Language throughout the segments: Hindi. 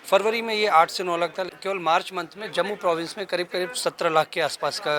फरवरी में ये 8 से 9 लाख था। केवल मार्च मंथ में जम्मू प्रोविंस में करीब करीब 17 लाख के आसपास का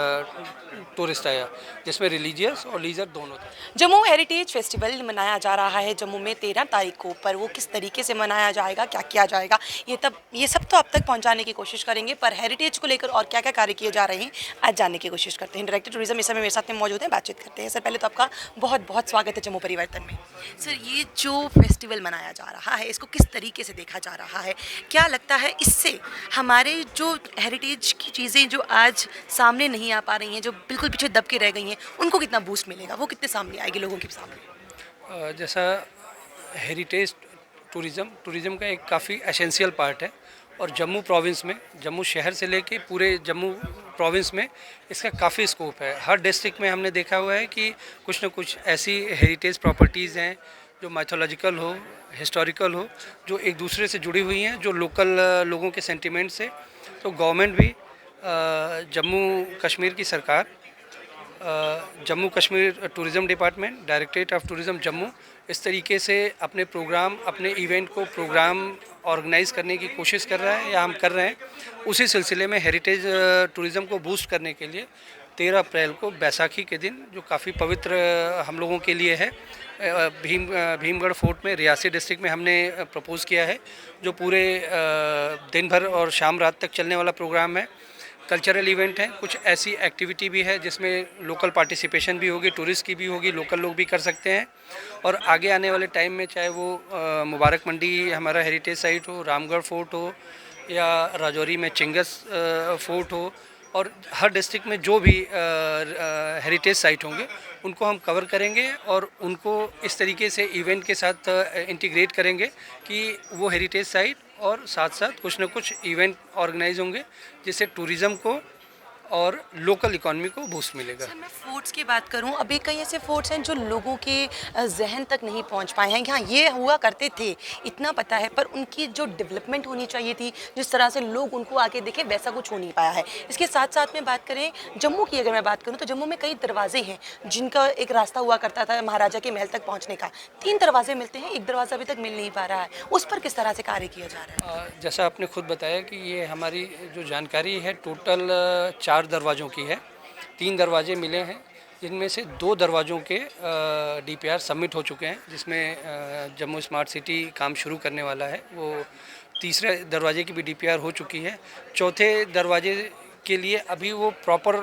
टूरिस्ट आया, जिसमें रिलीजियस और लीजर दोनों था। जम्मू हेरिटेज फेस्टिवल मनाया जा रहा है जम्मू में 13 तारीख को, पर वो किस तरीके से मनाया जाएगा, क्या किया जाएगा, ये सब तो आप तक पहुंचाने की कोशिश करेंगे। पर हेरिटेज को लेकर और क्या क्या कार्य किए जा रहे हैं आज जानने की कोशिश करते हैं। डायरेक्टर टूरिज्म इस समय मेरे साथ में मौजूद हैं, बातचीत करते हैं। सर पहले तो आपका बहुत बहुत स्वागत है जम्मू परिवर्तन में। सर ये जो फेस्टिवल मनाया जा रहा है इसको किस तरीके से देखा जा रहा है, क्या लगता है इससे हमारे जो हेरिटेज की चीज़ें जो आज सामने नहीं आ पा रही हैं, जो बिल्कुल पीछे दब के रह गई हैं, उनको कितना बूस्ट मिलेगा, वो कितने सामने आएगी लोगों के सामने? जैसा हेरिटेज टूरिज़्म का एक काफ़ी एसेंशियल पार्ट है, और जम्मू प्रोविंस में, जम्मू शहर से लेके पूरे जम्मू प्रोविंस में इसका काफ़ी स्कोप है। हर डिस्ट्रिक्ट में हमने देखा हुआ है कि कुछ न कुछ ऐसी हेरिटेज प्रॉपर्टीज़ हैं जो माइथोलॉजिकल हो, हिस्टोरिकल हो, जो एक दूसरे से जुड़ी हुई हैं, जो लोकल लोगों के सेंटिमेंट से। तो गवर्नमेंट भी, जम्मू कश्मीर की सरकार, Jammu Kashmir tourism department, directorate of tourism Jammu, इस तरीके से अपने प्रोग्राम, अपने इवेंट को प्रोग्राम ऑर्गेनाइज़ करने की कोशिश कर रहा है या हम कर रहे हैं। उसी सिलसिले में हेरिटेज टूरिज़्म को बूस्ट करने के लिए 13 अप्रैल को बैसाखी के दिन, जो काफ़ी पवित्र हम लोगों के लिए है, भीमगढ़ फोर्ट में रियासी डिस्ट्रिक्ट में हमने प्रपोज़ किया है, जो पूरे दिन भर और शाम रात तक चलने वाला प्रोग्राम है। कल्चरल इवेंट है, कुछ ऐसी एक्टिविटी भी है जिसमें लोकल पार्टिसिपेशन भी होगी, टूरिस्ट की भी होगी, लोकल लोग भी कर सकते हैं। और आगे आने वाले टाइम में चाहे वो मुबारक मंडी हमारा हेरिटेज साइट हो, रामगढ़ फोर्ट हो, या राजौरी में चिंगस फोर्ट हो, और हर डिस्ट्रिक्ट में जो भी हेरिटेज साइट होंगे उनको हम कवर करेंगे और उनको इस तरीके से इवेंट के साथ इंटीग्रेट करेंगे कि वो हेरिटेज साइट और साथ साथ कुछ न कुछ इवेंट ऑर्गेनाइज होंगे, जिससे टूरिज़्म को और लोकल इकॉनमी को बूस्ट मिलेगा। सर मैं फोर्ट्स की बात करूं, अभी कई ऐसे फोर्ट्स हैं जो लोगों के जहन तक नहीं पहुंच पाए हैं। हाँ ये हुआ करते थे, इतना पता है, पर उनकी जो डेवलपमेंट होनी चाहिए थी, जिस तरह से लोग उनको आके देखें, वैसा कुछ हो नहीं पाया है। इसके साथ साथ में बात करें जम्मू की, अगर मैं बात करूँ तो जम्मू में कई दरवाजे हैं जिनका एक रास्ता हुआ करता था महाराजा के महल तक पहुँचने का। 3 दरवाजे मिलते हैं, एक दरवाज़ा अभी तक मिल नहीं पा रहा है, उस पर किस तरह से कार्य किया जा रहा है? जैसा आपने खुद बताया कि ये हमारी जो जानकारी है टोटल 4 दरवाज़ों की है। 3 दरवाजे मिले हैं, जिनमें से 2 दरवाज़ों के डीपीआर सबमिट हो चुके हैं, जिसमें जम्मू स्मार्ट सिटी काम शुरू करने वाला है। वो तीसरे दरवाजे की भी डीपीआर हो चुकी है। चौथे दरवाजे के लिए अभी वो प्रॉपर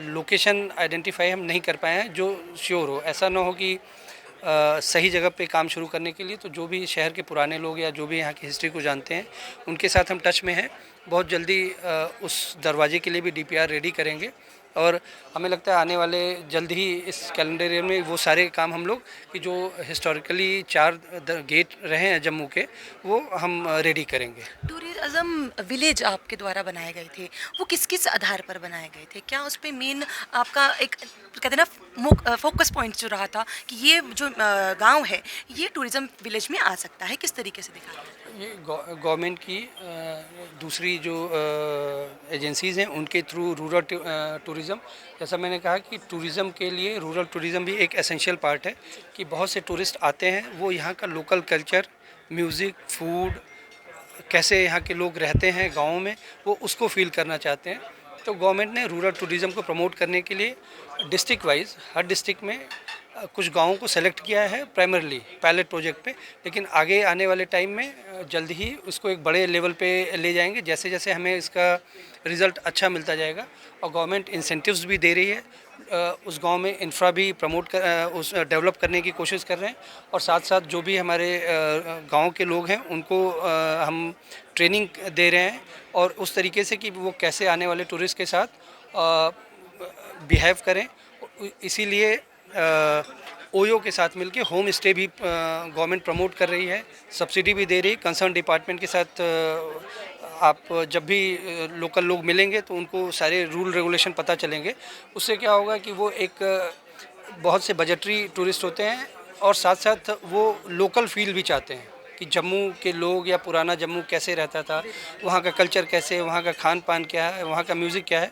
लोकेशन आइडेंटिफाई हम नहीं कर पाए हैं जो श्योर हो। ऐसा ना हो कि सही जगह पे काम शुरू करने के लिए, तो जो भी शहर के पुराने लोग या जो भी यहाँ की हिस्ट्री को जानते हैं उनके साथ हम टच में हैं। बहुत जल्दी उस दरवाजे के लिए भी डीपीआर रेडी करेंगे, और हमें लगता है आने वाले जल्द ही इस कैलेंडर ईयर में वो सारे काम हम लोग कि जो हिस्टोरिकली 4 गेट रहे हैं जम्मू के, वो हम रेडी करेंगे। टूरिज्म विलेज आपके द्वारा बनाए गए थे, वो किस किस आधार पर बनाए गए थे? क्या उस पे मेन आपका एक कहते हैं ना फोकस पॉइंट जो रहा था कि ये जो गांव है ये टूरिज्म विलेज में आ सकता है, किस तरीके से दिखा? ये गवर्नमेंट की दूसरी जो एजेंसीज़ हैं उनके थ्रू रूरल टूरिज़्म, जैसा मैंने कहा कि टूरिज़्म के लिए रूरल टूरिज़्म भी एक एसेंशियल पार्ट है, कि बहुत से टूरिस्ट आते हैं, वो यहाँ का लोकल कल्चर, म्यूज़िक, फूड, कैसे यहाँ के लोग रहते हैं गाँव में, वो उसको फील करना चाहते हैं। तो गवर्नमेंट ने रूरल टूरिज़्म को प्रमोट करने के लिए डिस्ट्रिक्ट वाइज हर डिस्ट्रिक्ट में कुछ गाँवों को सेलेक्ट किया है प्राइमरली पायलट प्रोजेक्ट पे, लेकिन आगे आने वाले टाइम में जल्द ही उसको एक बड़े लेवल पे ले जाएंगे, जैसे जैसे हमें इसका रिज़ल्ट अच्छा मिलता जाएगा। और गवर्नमेंट इंसेंटिव्स भी दे रही है, उस गांव में इंफ्रा भी उस डेवलप करने की कोशिश कर रहे हैं, और साथ साथ जो भी हमारे गांव के लोग हैं उनको हम ट्रेनिंग दे रहे हैं, और उस तरीके से कि वो कैसे आने वाले टूरिस्ट के साथ बिहेव करें। इसीलिए ओयो के साथ मिलके होम स्टे भी गवर्नमेंट प्रमोट कर रही है, सब्सिडी भी दे रही है। कंसर्न डिपार्टमेंट के साथ आप जब भी लोकल लोग मिलेंगे तो उनको सारे रूल रेगुलेशन पता चलेंगे। उससे क्या होगा कि वो एक बहुत से बजटरी टूरिस्ट होते हैं, और साथ साथ वो लोकल फील भी चाहते हैं कि जम्मू के लोग या पुराना जम्मू कैसे रहता था, वहाँ का कल्चर कैसे है, वहाँ का खान पान क्या है, वहाँ का म्यूज़िक क्या है।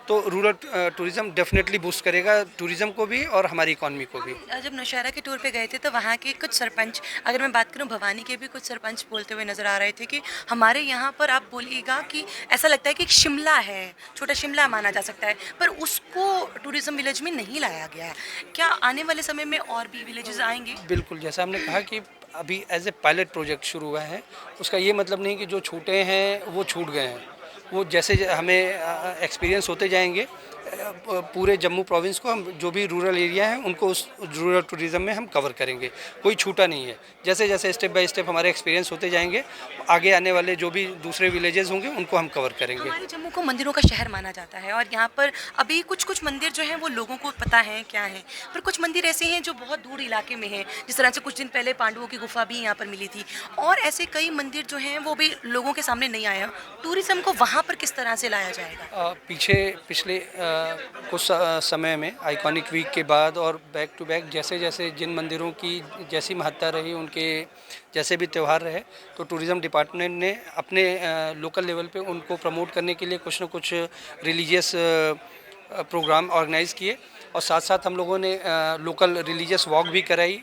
तो रूरल टूरिज़्म डेफिनेटली बूस्ट करेगा टूरिज़्म को भी और हमारी इकॉनमी को भी। जब नौशहरा के टूर पे गए थे तो वहाँ के कुछ सरपंच, अगर मैं बात करूँ भवानी के भी कुछ सरपंच बोलते हुए नज़र आ रहे थे कि हमारे यहाँ पर आप बोलिएगा कि ऐसा लगता है कि एक शिमला है, छोटा शिमला माना जा सकता है, पर उसको टूरिज़्म विलेज में नहीं लाया गया है। क्या आने वाले समय में और भी विलेजेस आएंगे? बिल्कुल, जैसा हमने कहा कि अभी एज ए पायलट प्रोजेक्ट शुरू हुआ है, उसका ये मतलब नहीं कि जो छूटे हैं वो छूट गए हैं। वो जैसे हमें एक्सपीरियंस होते जाएंगे, पूरे जम्मू प्रोविंस को हम जो भी रूरल एरिया हैं उनको उस रूरल टूरिज़्म में हम कवर करेंगे, कोई छूटा नहीं है। जैसे जैसे स्टेप बाय स्टेप हमारे एक्सपीरियंस होते जाएंगे, आगे आने वाले जो भी दूसरे विलेजेस होंगे उनको हम कवर करेंगे। हमारे जम्मू को मंदिरों का शहर माना जाता है और यहाँ पर अभी कुछ कुछ मंदिर जो हैं वो लोगों को पता है क्या है, पर कुछ मंदिर ऐसे हैं जो बहुत दूर इलाके में हैं। जिस तरह से कुछ दिन पहले पांडवों की गुफा भी यहाँ पर मिली थी, और ऐसे कई मंदिर जो हैं वो भी लोगों के सामने नहीं आया। टूरिज्म को वहाँ पर किस तरह से लाया जाएगा? पिछले कुछ समय में आइकॉनिक वीक के बाद और बैक टू बैक जैसे जैसे जिन मंदिरों की जैसी महत्ता रही, उनके जैसे भी त्यौहार रहे, तो टूरिज़्म डिपार्टमेंट ने अपने लोकल लेवल पे उनको प्रमोट करने के लिए कुछ न कुछ रिलीजियस प्रोग्राम ऑर्गेनाइज़ किए। और साथ साथ हम लोगों ने लोकल रिलीजियस वॉक भी कराई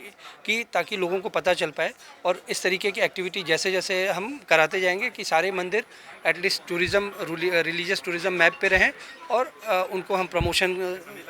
कि ताकि लोगों को पता चल पाए। और इस तरीके की एक्टिविटी जैसे जैसे हम कराते जाएंगे कि सारे मंदिर at least tourism religious tourism map पे रहें, और उनको हम प्रमोशन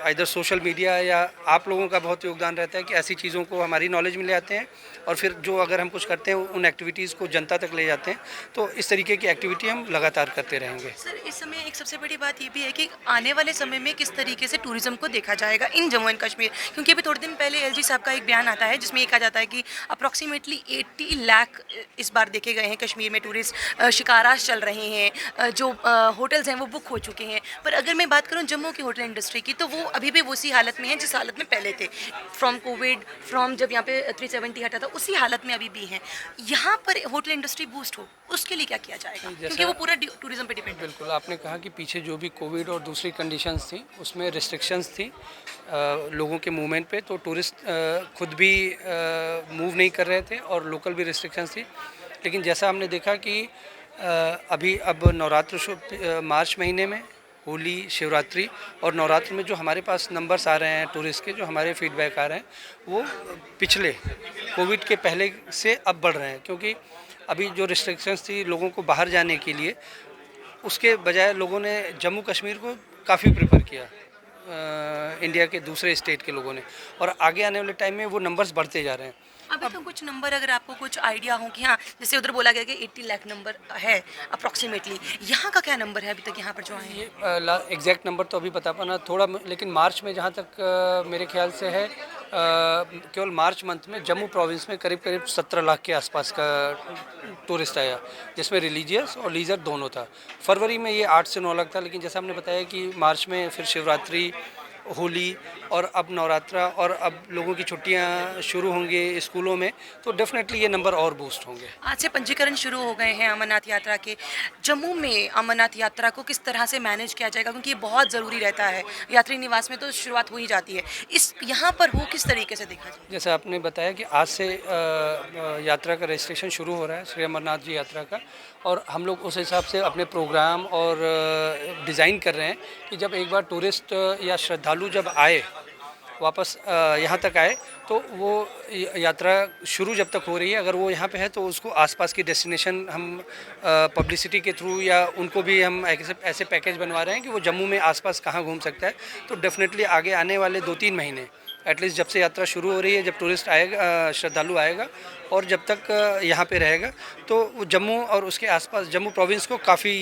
इधर सोशल मीडिया या आप लोगों का बहुत योगदान रहता है कि ऐसी चीज़ों को हमारी नॉलेज में ले आते हैं, और फिर जो अगर हम कुछ करते हैं उन एक्टिविटीज़ को जनता तक ले जाते हैं। तो इस तरीके की एक्टिविटी हम लगातार करते रहेंगे। सर, इस समय एक सबसे बड़ी बात ये भी है कि आने वाले समय में किस तरीके से टूरिज्म को देखा जाएगा इन जम्मू एंड कश्मीर, क्योंकि अभी थोड़े दिन पहले एलजी साहब का एक बयान आता है जिसमें ये कहा जाता है कि अप्रॉक्सीमेटली 80 लाख इस बार देखे गए हैं कश्मीर में टूरिस्ट। शिकारास चल रहे हैं, जो होटल्स हैं वो बुक हो चुके हैं। पर अगर मैं बात करूं जम्मू की होटल इंडस्ट्री की, तो वो अभी भी उसी हालत में है जिस हालत में पहले थे। फ्रॉम कोविड, फ्रॉम जब यहाँ पे 370 हटा था, उसी हालत में अभी भी हैं। यहाँ पर होटल इंडस्ट्री बूस्ट हो, उसके लिए क्या किया जाएगा, क्योंकि वो पूरा टूरिज्म पे डिपेंड है। बिल्कुल, आपने कहा कि पीछे जो भी कोविड और दूसरी कंडीशंस थी उसमें रिस्ट्रिक्शंस थी लोगों के मूवमेंट पे, तो टूरिस्ट खुद भी मूव नहीं कर रहे थे और लोकल भी रिस्ट्रिक्शंस थी। लेकिन जैसा हमने देखा कि अभी अब नवरात्र मार्च महीने में होली, शिवरात्रि और नवरात्र में जो हमारे पास नंबर्स आ रहे हैं टूरिस्ट के, जो हमारे फीडबैक आ रहे हैं, वो पिछले कोविड के पहले से अब बढ़ रहे हैं। क्योंकि अभी जो रिस्ट्रिक्शंस थी लोगों को बाहर जाने के लिए, उसके बजाय लोगों ने जम्मू कश्मीर को काफ़ी प्रेफर किया इंडिया के दूसरे स्टेट के लोगों ने, और आगे आने वाले टाइम में वो नंबर्स बढ़ते जा रहे हैं। अभी तो कुछ नंबर अगर आपको कुछ आइडिया हो कि हाँ, जैसे उधर बोला गया कि 80 लाख नंबर है अप्रॉक्सीमेटली, यहाँ का क्या नंबर है अभी तक यहाँ पर जो आए हैं? ये एग्जैक्ट नंबर तो अभी बता पाना थोड़ा, लेकिन मार्च में जहाँ तक मेरे ख्याल से है, केवल मार्च मंथ में जम्मू प्रोविंस में करीब करीब 17 लाख के आसपास का टूरिस्ट आया, जिसमें रिलीजियस और लीजर दोनों था। फरवरी में ये 8 से 9 लाख था, लेकिन जैसा हमने बताया कि मार्च में फिर शिवरात्रि, होली और अब नवरात्रा और अब लोगों की छुट्टियां शुरू होंगी स्कूलों में, तो डेफिनेटली ये नंबर और बूस्ट होंगे। आज से पंजीकरण शुरू हो गए हैं अमरनाथ यात्रा के। जम्मू में अमरनाथ यात्रा को किस तरह से मैनेज किया जाएगा, क्योंकि ये बहुत ज़रूरी रहता है। यात्री निवास में तो शुरुआत हो ही जाती है, इस यहाँ पर हो किस तरीके से देखा जाए? जैसे आपने बताया कि आज से यात्रा का रजिस्ट्रेशन शुरू हो रहा है श्री अमरनाथ जी यात्रा का, और हम लोग उस हिसाब से अपने प्रोग्राम और डिज़ाइन कर रहे हैं कि जब एक बार टूरिस्ट या श्रद्धालु जब आए, वापस यहाँ तक आए, तो वो यात्रा शुरू जब तक हो रही है, अगर वो यहाँ पे है तो उसको आसपास की डेस्टिनेशन हम पब्लिसिटी के थ्रू या उनको भी हम ऐसे पैकेज बनवा रहे हैं कि वो जम्मू में आसपास कहाँ घूम सकता है। तो डेफिनेटली आगे आने वाले 2-3 महीने एटलीस्ट, जब से यात्रा शुरू हो रही है, जब टूरिस्ट आएगा, श्रद्धालु आएगा और जब तक यहाँ पे रहेगा, तो वो जम्मू और उसके आसपास जम्मू प्रोविंस को काफ़ी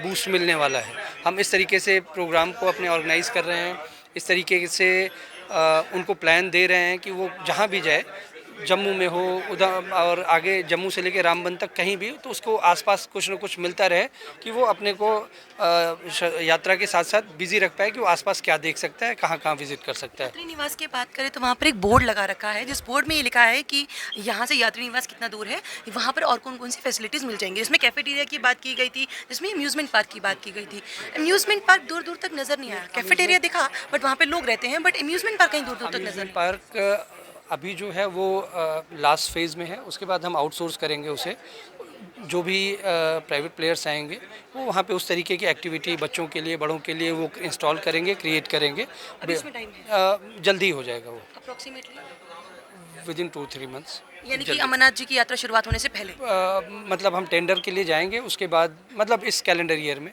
बूस्ट मिलने वाला है। हम इस तरीके से प्रोग्राम को अपने ऑर्गेनाइज़ कर रहे हैं, इस तरीके से उनको प्लान दे रहे हैं कि वो जहाँ भी जाए, जम्मू में हो उधर और आगे जम्मू से लेकर रामबन तक कहीं भी, तो उसको आसपास कुछ न कुछ मिलता रहे कि वो अपने को यात्रा के साथ साथ बिजी रख पाए कि वो आसपास क्या देख सकता है, कहाँ कहाँ विजिट कर सकता है। यात्री निवास की बात करें तो वहाँ पर एक बोर्ड लगा रखा है, जिस बोर्ड में ये लिखा है कि यहाँ से यात्री निवास कितना दूर है, वहाँ पर और कौन कौन सी फैसिलिटीज़ मिल जाएंगी। जिसमें कैफेटेरिया की बात की गई थी, जिसमें अम्यूज़मेंट पार्क की बात की गई थी। अम्यूज़मेंट पार्क दूर दूर तक नज़र नहीं आया, कैफेटेरिया दिखा बट वहाँ पर लोग रहते हैं, बट अम्यूज़मेंट पार्क कहीं दूर दूर तक नज़र नहीं। पार्क अभी जो है वो लास्ट फेज़ में है, उसके बाद हम आउटसोर्स करेंगे उसे। जो भी प्राइवेट प्लेयर्स आएंगे वो वहाँ पे उस तरीके की एक्टिविटी बच्चों के लिए, बड़ों के लिए वो इंस्टॉल करेंगे, क्रिएट करेंगे। अभी इसमें टाइम है जल्दी हो जाएगा वो, अप्रोक्सीमेटली, विद इन 2-3 मंथ्स। यानी कि अमरनाथ जी की यात्रा शुरुआत होने से पहले, मतलब हम टेंडर के लिए जाएंगे, उसके बाद मतलब इस कैलेंडर ईयर में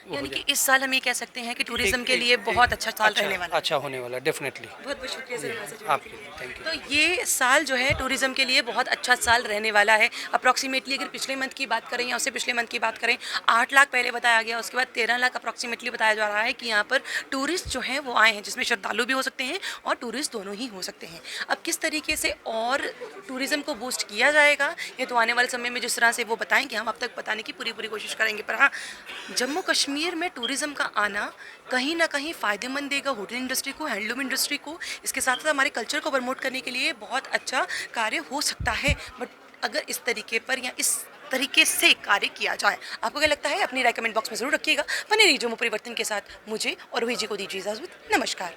वो हो यानी कि जाएगा। इस साल हम ये कह सकते हैं कि टूरिज्म के एक- लिए एक- बहुत अच्छा साल अच्छा, रहने वाला है। अच्छा होने वाला, डेफिनेटली। बहुत बहुत शुक्रिया सर यहाँ से जुड़ने आपके के लिए। Thank you. तो ये साल जो है टूरिज्म के लिए बहुत अच्छा साल रहने वाला है। अप्रॉक्सीमेटली अगर पिछले मंथ की बात करें या उससे पिछले मंथ की बात करें, 8 लाख पहले बताया गया, उसके बाद 13 लाख अप्रॉक्सीमेटली बताया जा रहा है कि यहाँ पर टूरिस्ट जो हैं वो आए हैं, जिसमें श्रद्धालु भी हो सकते हैं और टूरिस्ट दोनों ही हो सकते हैं। अब किस तरीके से और टूरिज्म को बूस्ट किया जाएगा, ये तो आने वाले समय में जिस तरह से वो बताएंगे हम अब तक बताने की पूरी पूरी कोशिश करेंगे। पर हाँ, जम्मू कश्मीर में टूरिज्म का आना कहीं ना कहीं फ़ायदेमंद देगा होटल इंडस्ट्री को, हैंडलूम इंडस्ट्री को, इसके साथ साथ हमारे कल्चर को प्रमोट करने के लिए बहुत अच्छा कार्य हो सकता है। बट अगर इस तरीके पर या इस तरीके से कार्य किया जाए, आपको क्या लगता है अपनी राय कमेंट बॉक्स में ज़रूर रखिएगा। बने रहिए जम्मू परिवर्तन के साथ, मुझे और रोहित जी को दीजिए इजाज़त। नमस्कार।